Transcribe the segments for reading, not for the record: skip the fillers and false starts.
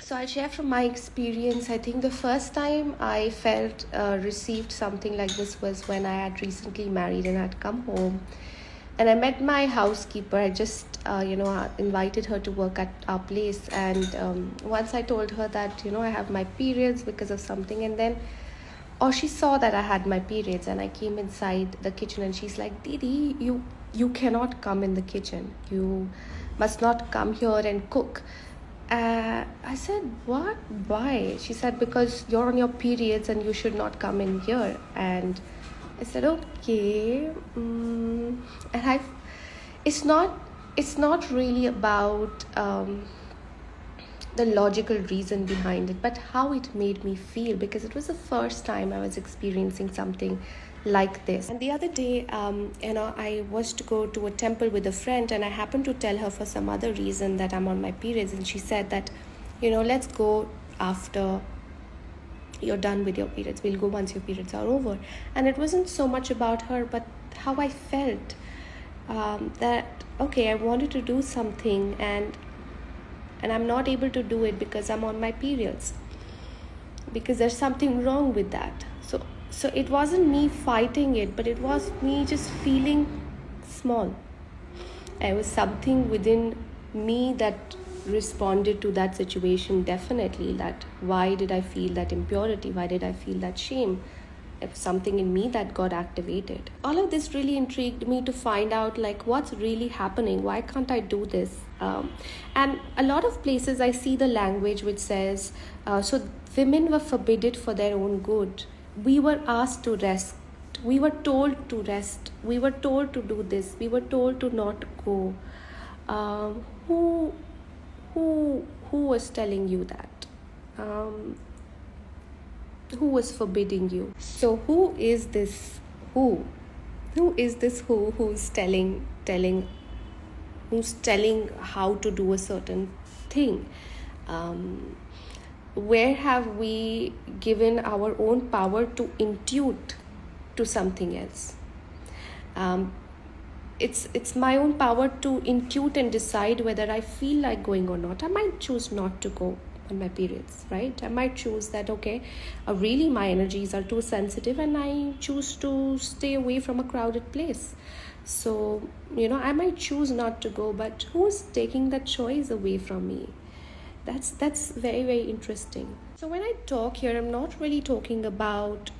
So I'll share from my experience. I think the first time I felt received something like this was when I had recently married and I'd come home and I met my housekeeper. I just invited her to work at our place, and once I told her that I have my periods because of something, and then or she saw that I had my periods, and I came inside the kitchen and she's like, Didi, you cannot come in the kitchen, you must not come here and cook. I said, what? Why? She said, because you're on your periods and you should not come in here. And I said, okay. And it's not it's not really about the logical reason behind it, but how it made me feel, because it was the first time I was experiencing something like this. And the other day, I was to go to a temple with a friend, and I happened to tell her for some other reason that I'm on my periods, and she said that, let's go after you're done with your periods. We'll go once your periods are over. And it wasn't so much about her, but how I felt, that okay, I wanted to do something, and I'm not able to do it because I'm on my periods, because there's something wrong with that. So it wasn't me fighting it, but it was me just feeling small. There was something within me that responded to that situation, definitely, that why did I feel that impurity, why did I feel that shame. It was something in me that got activated. All of this really intrigued me to find out, like, what's really happening, why can't I do this. And a lot of places I see the language which says, so women were forbidden for their own good. We were asked to rest, we were told to rest, we were told to do this, we were told to not go. Who was telling you that? Who was forbidding you? So who is this who? Who is this who's telling who's telling how to do a certain thing? Where have we given our own power to intuit to something else? It's my own power to intuit and decide whether I feel like going or not. I might choose not to go on my periods, right? I might choose that, okay, really my energies are too sensitive and I choose to stay away from a crowded place. So, I might choose not to go, but who's taking that choice away from me? That's very, very interesting. So when I talk here, I'm not really talking about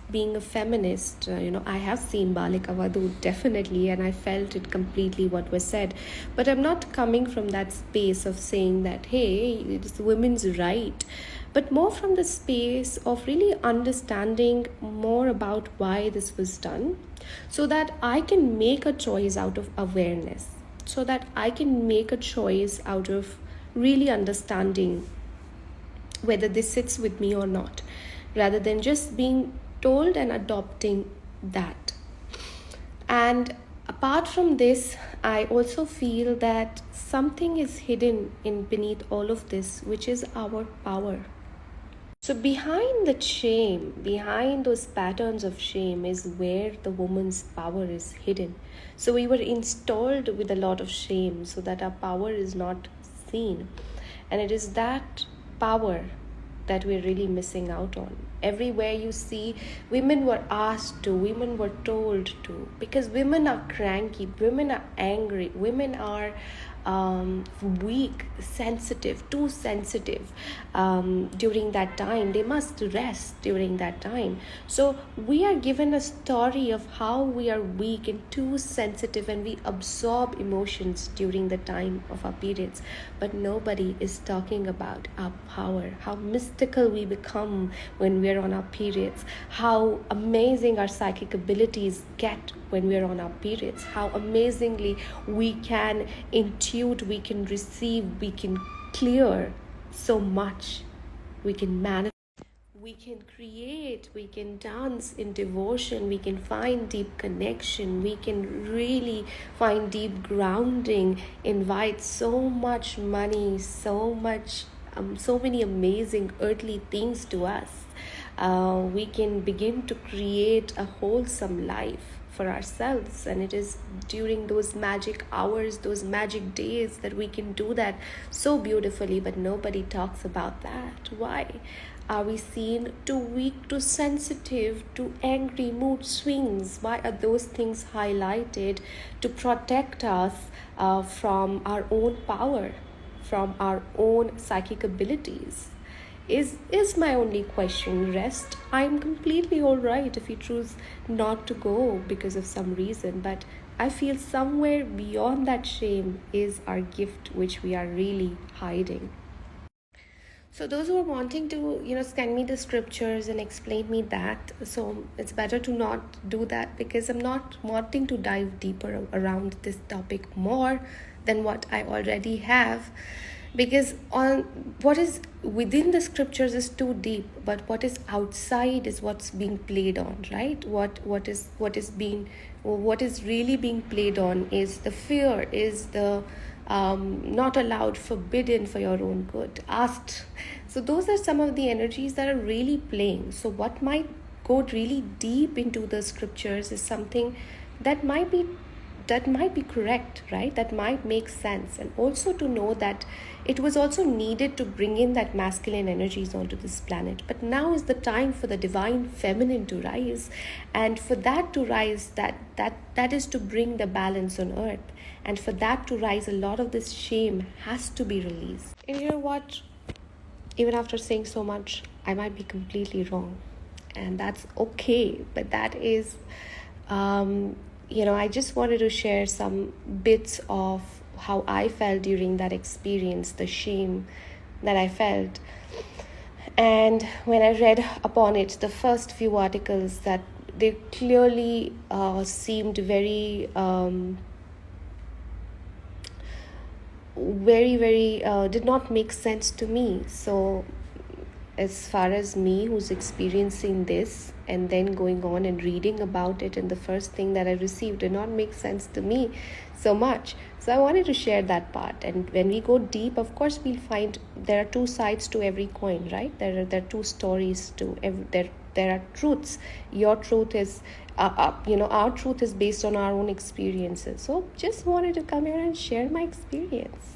being a feminist. I have seen Balika Vadhu, definitely, and I felt it completely what was said. But I'm not coming from that space of saying that, hey, it's women's right. But more from the space of really understanding more about why this was done, so that I can make a choice out of awareness, so that I can make a choice out of really understanding whether this sits with me or not, rather than just being told and adopting that. And apart from this, I also feel that something is hidden in beneath all of this, which is our power. So behind the shame, behind those patterns of shame, is where the woman's power is hidden. So we were installed with a lot of shame so that our power is not seen. And it is that power that we're really missing out on. Everywhere you see, women were asked to, women were told to, because women are cranky, women are angry, women are weak, sensitive, too sensitive during that time. They must rest during that time. So we are given a story of how we are weak and too sensitive, and we absorb emotions during the time of our periods. But nobody is talking about our power, how mystical we become when we're on our periods, how amazing our psychic abilities get when we're on our periods, how amazingly we can intuit, we can receive, we can clear so much, we can manage, we can create, we can dance in devotion, we can find deep connection, we can really find deep grounding, invite so much money, so many amazing earthly things to us. We can begin to create a wholesome life for ourselves, and it is during those magic hours, those magic days, that we can do that so beautifully. But nobody talks about that. Why are we seen too weak, too sensitive, too angry, mood swings? Why are those things highlighted to protect us from our own power, from our own psychic abilities? Is my only question. Rest, I'm completely all right if you choose not to go because of some reason, but I feel somewhere beyond that shame is our gift, which we are really hiding. So those who are wanting to, send me the scriptures and explain me that, so it's better to not do that, because I'm not wanting to dive deeper around this topic more than what I already have. Because on what is within the scriptures is too deep, but what is outside is what's being played on, right? What is really being played on is the fear, is the not allowed, forbidden for your own good, asked. So those are some of the energies that are really playing. So what might go really deep into the scriptures is something that might be correct, right? That might make sense. And also to know that it was also needed to bring in that masculine energies onto this planet. But now is the time for the divine feminine to rise. And for that to rise, that is to bring the balance on earth. And for that to rise, a lot of this shame has to be released. And you know what? Even after saying so much, I might be completely wrong. And that's okay. But that is I just wanted to share some bits of how I felt during that experience, the shame that I felt. And when I read upon it, the first few articles, that they clearly seemed very, very, did not make sense to me. So as far as me, who's experiencing this and then going on and reading about it, and the first thing that I received did not make sense to me so much. So I wanted to share that part. And when we go deep, of course, we'll find there are two sides to every coin, right? There are two stories to there are truths. Your truth is our truth is based on our own experiences. So just wanted to come here and share my experience.